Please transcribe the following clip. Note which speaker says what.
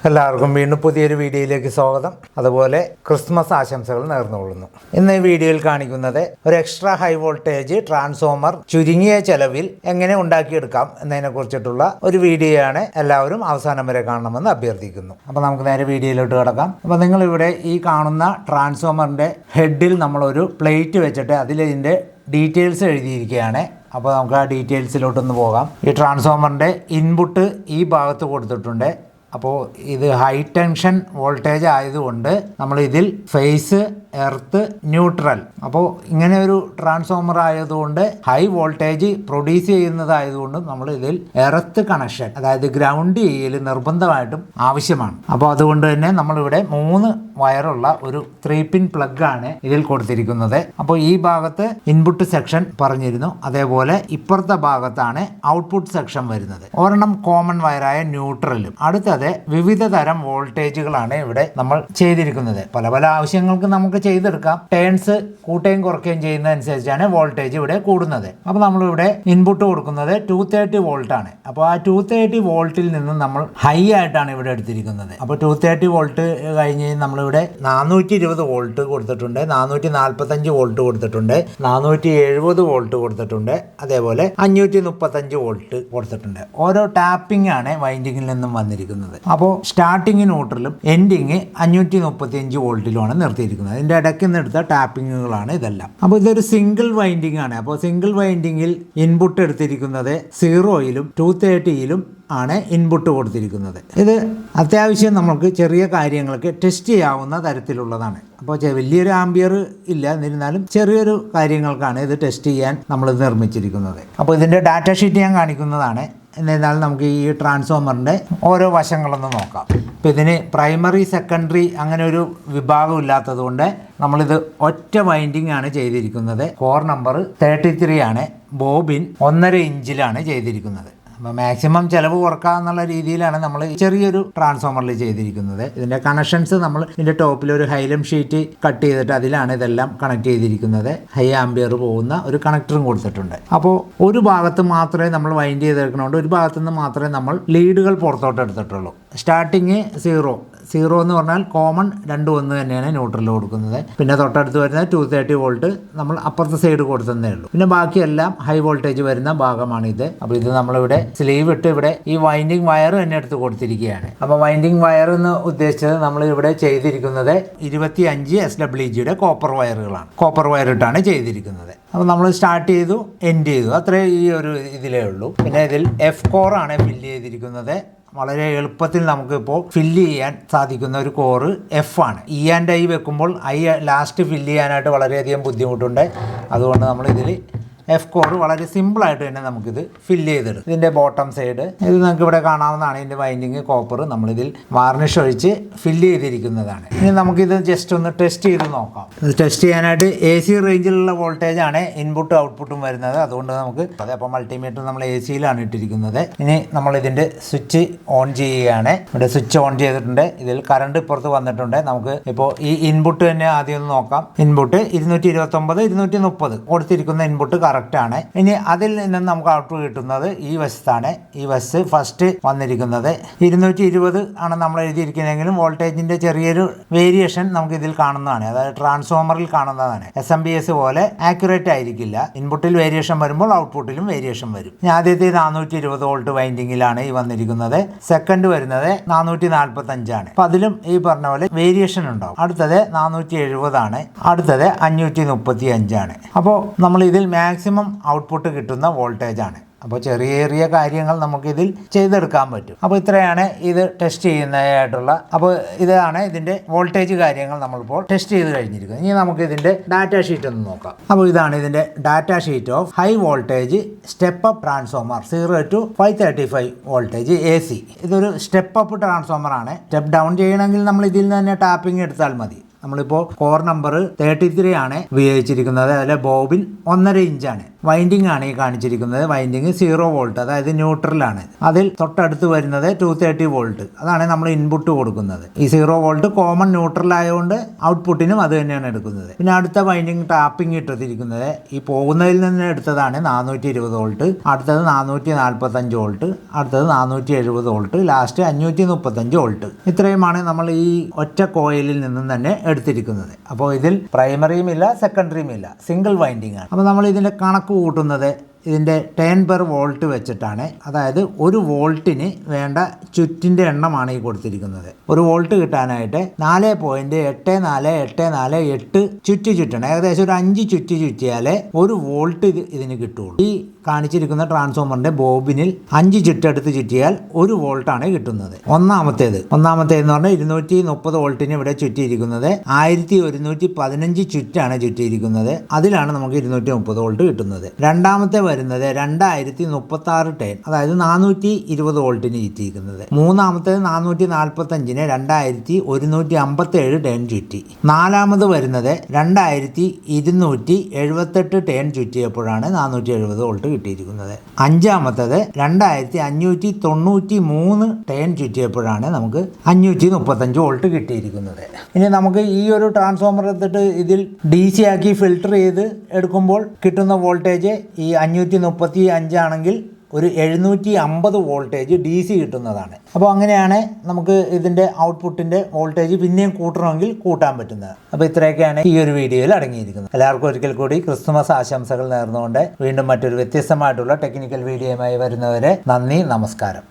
Speaker 1: എല്ലാവർക്കും വീണ്ടും പുതിയൊരു വീഡിയോയിലേക്ക് സ്വാഗതം. അതുപോലെ ക്രിസ്മസ് ആശംസകൾ നേർന്നുകൊള്ളുന്നു. ഇന്ന് ഈ വീഡിയോയിൽ കാണിക്കുന്നത് ഒരു എക്സ്ട്രാ ഹൈ വോൾട്ടേജ് ട്രാൻസ്ഫോമർ ചുരുങ്ങിയ ചെലവിൽ എങ്ങനെ ഉണ്ടാക്കിയെടുക്കാം എന്നതിനെ കുറിച്ചിട്ടുള്ള ഒരു വീഡിയോയാണ്. എല്ലാവരും അവസാനം വരെ കാണണമെന്ന് അഭ്യർത്ഥിക്കുന്നു. അപ്പോൾ നമുക്ക് നേരെ വീഡിയോയിലോട്ട് കിടക്കാം. അപ്പോൾ നിങ്ങളിവിടെ ഈ കാണുന്ന ട്രാൻസ്ഫോമറിൻ്റെ ഹെഡിൽ നമ്മളൊരു പ്ലേറ്റ് വെച്ചിട്ട് അതിലിതിൻ്റെ ഡീറ്റെയിൽസ് എഴുതിയിരിക്കുകയാണ്. അപ്പോൾ നമുക്ക് ആ ഡീറ്റെയിൽസിലോട്ടൊന്ന് പോകാം. ഈ ട്രാൻസ്ഫോമറിൻ്റെ ഇൻപുട്ട് ഈ ഭാഗത്ത് കൊടുത്തിട്ടുണ്ട്. അപ്പോൾ ഇത് ഹൈ ടെൻഷൻ വോൾട്ടേജ് ആയതുകൊണ്ട് നമ്മൾ ഇതിൽ ഫേസ്, എർത്ത്, ന്യൂട്രൽ, അപ്പോൾ ഇങ്ങനെ ഒരു ട്രാൻസ്ഫോമർ ആയതുകൊണ്ട് ഹൈ വോൾട്ടേജ് പ്രൊഡ്യൂസ് ചെയ്യുന്നതായതുകൊണ്ട് നമ്മൾ ഇതിൽ എർത്ത് കണക്ഷൻ, അതായത് ഗ്രൗണ്ട് ചെയ്യൽ നിർബന്ധമായിട്ടും ആവശ്യമാണ്. അപ്പോൾ അതുകൊണ്ട് തന്നെ നമ്മളിവിടെ 3 വയറുള്ള ഒരു 3 പിൻ പ്ലഗ് ആണ് ഇതിൽ കൊടുത്തിരിക്കുന്നത്. അപ്പോൾ ഈ ഭാഗത്ത് ഇൻപുട്ട് സെക്ഷൻ പറഞ്ഞിരുന്നു, അതേപോലെ ഇപ്പുറത്തെ ഭാഗത്താണ് ഔട്ട്പുട്ട് സെക്ഷൻ വരുന്നത്. ഒരെണ്ണം കോമൺ വയറായ ന്യൂട്രലും. അടുത്തത് വിവിധ തരം വോൾട്ടേജുകളാണ് ഇവിടെ നമ്മൾ ചെയ്തിരിക്കുന്നത്. പല പല ആവശ്യങ്ങൾക്ക് നമുക്ക് ചെയ്തെടുക്കാം. ടേൺസ് കൂട്ടുകയും കുറയ്ക്കുകയും ചെയ്യുന്നതനുസരിച്ചാണ് വോൾട്ടേജ് ഇവിടെ കൂടുന്നത്. അപ്പോൾ നമ്മളിവിടെ ഇൻപുട്ട് കൊടുക്കുന്നത് 230 വോൾട്ട് ആണ്. അപ്പോൾ ആ 230 വോൾട്ടിൽ നിന്നും നമ്മൾ ഹൈ ആയിട്ടാണ് ഇവിടെ എടുത്തിരിക്കുന്നത്. അപ്പോൾ 230 വോൾട്ട് കഴിഞ്ഞ് നമ്മളിവിടെ 420 വോൾട്ട് കൊടുത്തിട്ടുണ്ട്, 445 വോൾട്ട് കൊടുത്തിട്ടുണ്ട്, 470 വോൾട്ട് കൊടുത്തിട്ടുണ്ട്, അതേപോലെ 535 വോൾട്ട് കൊടുത്തിട്ടുണ്ട്. ഓരോ ടാപ്പിംഗ് ആണ് വൈൻഡിങ്ങിൽ നിന്നും വന്നിരിക്കുന്നത്. അപ്പോൾ സ്റ്റാർട്ടിങ് ന്യൂട്രലും എൻഡിങ് 535 വോൾട്ടിലുമാണ് നിർത്തിയിരിക്കുന്നത്. അതിൻ്റെ ഇടയ്ക്ക് നിന്ന് എടുത്ത ടാപ്പിങ്ങുകളാണ് ഇതെല്ലാം. അപ്പോൾ ഇതൊരു സിംഗിൾ വൈൻഡിങ് ആണ്. അപ്പോൾ സിംഗിൾ വൈൻഡിങ്ങിൽ ഇൻപുട്ട് എടുത്തിരിക്കുന്നത് 0-ലും 230-ലും ആണ് ഇൻപുട്ട് കൊടുത്തിരിക്കുന്നത്. ഇത് അത്യാവശ്യം നമുക്ക് ചെറിയ കാര്യങ്ങൾക്ക് ടെസ്റ്റ് ചെയ്യാവുന്ന തരത്തിലുള്ളതാണ്. അപ്പോൾ വലിയൊരു ആംബിയർ ഇല്ല, എന്നിരുന്നാലും ചെറിയൊരു കാര്യങ്ങൾക്കാണ് ഇത് ടെസ്റ്റ് ചെയ്യാൻ നമ്മളിത് നിർമ്മിച്ചിരിക്കുന്നത്. അപ്പോൾ ഇതിൻ്റെ ഡാറ്റ ഷീറ്റ് ഞാൻ കാണിക്കുന്നതാണ്. എന്നിരുന്നാലും നമുക്ക് ഈ ട്രാൻസ്ഫോമറിൻ്റെ ഓരോ വശങ്ങളൊന്ന് നോക്കാം. ഇപ്പോൾ ഇതിന് പ്രൈമറി, സെക്കൻഡറി അങ്ങനെ ഒരു വിഭാഗം ഇല്ലാത്തത് കൊണ്ട് നമ്മളിത് ഒറ്റ വൈൻഡിങ് ആണ് ചെയ്തിരിക്കുന്നത്. കോർ നമ്പർ 33 ആണ്. ബോബിൻ 1.5 ഇഞ്ചിലാണ് ചെയ്തിരിക്കുന്നത്. അപ്പോൾ മാക്സിമം ചിലവ് കുറക്കുക എന്നുള്ള രീതിയിലാണ് നമ്മൾ ചെറിയൊരു ട്രാൻസ്ഫോമറിൽ ചെയ്തിരിക്കുന്നത്. ഇതിൻ്റെ കണക്ഷൻസ് നമ്മൾ ഇതിൻ്റെ ടോപ്പിൽ ഒരു ഹൈലം ഷീറ്റ് കട്ട് ചെയ്തിട്ട് അതിലാണ് ഇതെല്ലാം കണക്ട് ചെയ്തിരിക്കുന്നത്. ഹൈ ആംബിയർ പോകുന്ന ഒരു കണക്ടറും കൊടുത്തിട്ടുണ്ട്. അപ്പോൾ ഒരു ഭാഗത്ത് മാത്രമേ നമ്മൾ വൈൻഡ് ചെയ്തെടുക്കണോണ്ട് ഒരു ഭാഗത്തു നിന്ന് മാത്രമേ നമ്മൾ ലീഡുകൾ പുറത്തോട്ട് എടുത്തിട്ടുള്ളൂ. സ്റ്റാർട്ടിങ് 0 എന്ന് പറഞ്ഞാൽ കോമൺ 2-1 തന്നെയാണ് ന്യൂട്രൽ കൊടുക്കുന്നത്. പിന്നെ തൊട്ടടുത്ത് വരുന്ന 230 വോൾട്ട് നമ്മൾ അപ്പുറത്തെ സൈഡ് കൊടുത്തതേ ഉള്ളൂ. പിന്നെ ബാക്കിയെല്ലാം ഹൈ വോൾട്ടേജ് വരുന്ന ഭാഗമാണിത്. അപ്പോൾ ഇത് നമ്മളിവിടെ സ്ലീവ് ഇട്ട് ഇവിടെ ഈ വൈൻഡിങ് വയർ തന്നെ എടുത്ത് കൊടുത്തിരിക്കുകയാണ്. അപ്പോൾ വൈൻഡിങ് വയർ എന്ന് ഉദ്ദേശിച്ചത് നമ്മൾ ഇവിടെ ചെയ്തിരിക്കുന്നത് 25 SWGയുടെ കോപ്പർ വയറുകളാണ്. കോപ്പർ വയർ ഇട്ടാണ് ചെയ്തിരിക്കുന്നത്. അപ്പോൾ നമ്മൾ സ്റ്റാർട്ട് ചെയ്തു, എൻഡ് ചെയ്തു, അത്രേ ഈ ഒരു ഇതിലേ ഉള്ളൂ. പിന്നെ ഇതിൽ എഫ് കോറാണ് ഫില്ല് ചെയ്തിരിക്കുന്നത്. വളരെ എളുപ്പത്തിൽ നമുക്കിപ്പോൾ ഫില്ല് ചെയ്യാൻ സാധിക്കുന്ന ഒരു കോറ് എഫ് ആണ്. ഇ ആൻഡ് ഐ വെക്കുമ്പോൾ ഐ ലാസ്റ്റ് ഫില്ല് ചെയ്യാനായിട്ട് വളരെയധികം ബുദ്ധിമുട്ടുണ്ട്. അതുകൊണ്ട് നമ്മളിതിൽ എഫ് കോർ വളരെ സിമ്പിളായിട്ട് തന്നെ നമുക്കിത് ഫില്ല് ചെയ്തെടുക്കും. ഇതിൻ്റെ ബോട്ടം സൈഡ് ഇത് നിങ്ങൾക്ക് ഇവിടെ കാണാവുന്നതാണ്. ഇതിൻ്റെ വൈൻഡിങ് കോപ്പർ നമ്മളിതിൽ വാർണിഷ് ഒഴിച്ച് ഫില്ല് ചെയ്തിരിക്കുന്നതാണ്. ഇനി നമുക്കിത് ജസ്റ്റ് ഒന്ന് ടെസ്റ്റ് ചെയ്ത് നോക്കാം. ഇത് ടെസ്റ്റ് ചെയ്യാനായിട്ട് AC റേഞ്ചിലുള്ള വോൾട്ടേജാണ് ഇൻപുട്ടും ഔട്ട്പുട്ടും വരുന്നത്. അതുകൊണ്ട് നമുക്ക് അപ്പോൾ മൾട്ടിമീറ്റർ നമ്മൾ AC-യിലാണ് ഇട്ടിരിക്കുന്നത്. ഇനി നമ്മളിതിൻ്റെ സ്വിച്ച് ഓൺ ചെയ്യുകയാണ്. ഇവിടെ സ്വിച്ച് ഓൺ ചെയ്തിട്ടുണ്ട്. ഇതിൽ കറണ്ട് ഇപ്പുറത്ത് വന്നിട്ടുണ്ട്. നമുക്ക് ഇപ്പോൾ ഈ ഇൻപുട്ട് തന്നെ ആദ്യം ഒന്ന് നോക്കാം. ഇൻപുട്ട് 229, 230 കൊടുത്തിരിക്കുന്ന ഇൻപുട്ട് കറക്റ്റാണ്. ഇനി അതിൽ നിന്നും നമുക്ക് ഔട്ട്പുട്ട് കിട്ടുന്നത് ഈ വശത്താണ്. ഈ വശത്ത് ഫസ്റ്റ് വന്നിരിക്കുന്നത് 220 ആണ് നമ്മൾ എഴുതിയിരിക്കുന്നതെങ്കിലും വോൾട്ടേജിൻ്റെ ചെറിയൊരു വേരിയേഷൻ നമുക്ക് ഇതിൽ കാണുന്നതാണ്. അതായത് ട്രാൻസ്ഫോമറിൽ കാണുന്നതാണ്. SMPS പോലെ ആക്യുറേറ്റ് ആയിരിക്കില്ല. ഇൻപുട്ടിൽ വേരിയേഷൻ വരുമ്പോൾ ഔട്ട്പുട്ടിലും വേരിയേഷൻ വരും. ആദ്യത്തെ 420 വോൾട്ട് വൈൻഡിങ്ങിലാണ് ഈ വന്നിരിക്കുന്നത്. സെക്കൻഡ് വരുന്നത് 445 ആണ്. അപ്പം അതിലും ഈ പറഞ്ഞ പോലെ വേരിയേഷൻ ഉണ്ടാവും. അടുത്തത് 470 ആണ്. അടുത്തത് 535 ആണ്. അപ്പോൾ നമ്മൾ ഇതിൽ മാക്സിമം ഔട്ട്പുട്ട് കിട്ടുന്ന വോൾട്ടേജ് ആണ്. അപ്പോൾ ചെറിയ ചെറിയ കാര്യങ്ങൾ നമുക്കിതിൽ ചെയ്തെടുക്കാൻ പറ്റും. അപ്പോൾ ഇത്രയാണ് ഇത് ടെസ്റ്റ് ചെയ്യുന്നതായിട്ടുള്ള. അപ്പോൾ ഇതാണ് ഇതിൻ്റെ വോൾട്ടേജ് കാര്യങ്ങൾ നമ്മളിപ്പോൾ ടെസ്റ്റ് ചെയ്ത് കഴിഞ്ഞിരിക്കുന്നത്. ഇനി നമുക്ക് ഇതിൻ്റെ ഡാറ്റ ഷീറ്റ് ഒന്ന് നോക്കാം. അപ്പോൾ ഇതാണ് ഇതിൻ്റെ data sheet of high voltage step up transformer 0 to 535 voltage AC. ഇതൊരു സ്റ്റെപ്പ് അപ്പ് ട്രാൻസ്ഫോമർ ആണ്. സ്റ്റെപ്പ് ഡൗൺ ചെയ്യണമെങ്കിൽ നമ്മൾ ഇതിൽ നിന്ന് തന്നെ ടാപ്പിംഗ് എടുത്താൽ മതി. നമ്മളിപ്പോൾ കോർ നമ്പർ 33 ആണ് ഉപയോഗിച്ചിരിക്കുന്നത്. അതിലെ ബോബിൻ 1.5 ഇഞ്ചാണ്. വൈൻഡിങ് ആണ് ഈ കാണിച്ചിരിക്കുന്നത്. വൈൻഡിങ് 0 വോൾട്ട്, അതായത് ന്യൂട്രലാണ്. അതിൽ തൊട്ടടുത്ത് വരുന്നത് 230 വോൾട്ട്, അതാണ് നമ്മൾ ഇൻപുട്ട് കൊടുക്കുന്നത്. ഈ 0 വോൾട്ട് കോമൺ ന്യൂട്രൽ ആയതുകൊണ്ട് ഔട്ട്പുട്ടിനും അത് തന്നെയാണ് എടുക്കുന്നത്. പിന്നെ അടുത്ത വൈൻഡിങ് ടാപ്പിംഗ് ഇട്ടിരിക്കുന്നത് ഈ പോകുന്നതിൽ നിന്ന് എടുത്തതാണ് 420 വോൾട്ട്, അടുത്തത് 445 വോൾട്ട്, അടുത്തത് 470 വോൾട്ട്, ലാസ്റ്റ് 535 വോൾട്ട്. ഇത്രയുമാണ് നമ്മൾ ഈ ഒറ്റ കോയിലിൽ നിന്നും തന്നെ എടുത്തിരിക്കുന്നത്. അപ്പോൾ ഇതിൽ പ്രൈമറിയും ഇല്ല, സെക്കൻഡറിയും ഇല്ല, സിംഗിൾ വൈൻഡിങ് ആണ്. അപ്പോൾ നമ്മൾ ഇതിൻ്റെ കണക്ക് കൂട്ടുന്നത് ഇതിൻ്റെ 10 പെർ വോൾട്ട് വെച്ചിട്ടാണ്. അതായത് ഒരു വോൾട്ടിന് വേണ്ട ചുറ്റിൻ്റെ എണ്ണമാണ് ഈ കൊടുത്തിരിക്കുന്നത്. ഒരു വോൾട്ട് കിട്ടാനായിട്ട് 4.8484 ചുറ്റി ചുറ്റണം. ഏകദേശം ഒരു 5 ചുറ്റി ചുറ്റിയാലേ ഒരു വോൾട്ട് ഇതിന് കിട്ടുള്ളൂ. ഈ കാണിച്ചിരിക്കുന്ന ട്രാൻസ്ഫോമറിന്റെ ബോബിനിൽ 5 ചുറ്റെടുത്ത് ചുറ്റിയാൽ 1 വോൾട്ടാണ് കിട്ടുന്നത്. ഒന്നാമത്തേന്ന് പറഞ്ഞാൽ 230 വോൾട്ടിന് ഇവിടെ ചുറ്റിയിരിക്കുന്നത് 1115 ചുറ്റാണ് ചുറ്റിയിരിക്കുന്നത്. അതിലാണ് നമുക്ക് 230 വോൾട്ട് കിട്ടുന്നത്. രണ്ടാമത്തെ വരുന്നത് 2036 ടെൻ, അതായത് 420 വോൾട്ടിന് ചുറ്റിയിരിക്കുന്നത്. മൂന്നാമത്തേത് 445ന് 2157 ടെൻ ചുറ്റി. നാലാമത് വരുന്നത് 2278 ടെൻ ചുറ്റിയപ്പോഴാണ് 470 വോൾട്ട് കിട്ടിയിരിക്കുന്നത്. അഞ്ചാമത്തത് 2593 ടെൻ ചുറ്റിയപ്പോഴാണ് നമുക്ക് 535 വോൾട്ട് കിട്ടിയിരിക്കുന്നത്. ഇനി നമുക്ക് ഈ ഒരു ട്രാൻസ്ഫോമർ എടുത്തിട്ട് ഇതിൽ DC ആക്കി ഫിൽട്ടർ ചെയ്ത് എടുക്കുമ്പോൾ കിട്ടുന്ന വോൾട്ടേജ് ഈ 535 ആണെങ്കിൽ ഒരു 750 വോൾട്ടേജ് DC കിട്ടുന്നതാണ്. അപ്പോൾ അങ്ങനെയാണ് നമുക്ക് ഇതിൻ്റെ ഔട്ട്പുട്ടിൻ്റെ വോൾട്ടേജ് പിന്നെയും കൂട്ടണമെങ്കിൽ കൂട്ടാൻ പറ്റുന്നത്. അപ്പോൾ ഇത്രയൊക്കെയാണ് ഈ ഒരു വീഡിയോയിൽ അടങ്ങിയിരിക്കുന്നത്. എല്ലാവർക്കും ഒരിക്കൽ കൂടി ക്രിസ്തുമസ് ആശംസകൾ നേർന്നുകൊണ്ട് വീണ്ടും മറ്റൊരു വ്യത്യസ്തമായിട്ടുള്ള ടെക്നിക്കൽ വീഡിയോയുമായി വരുന്നവരെ നന്ദി, നമസ്കാരം.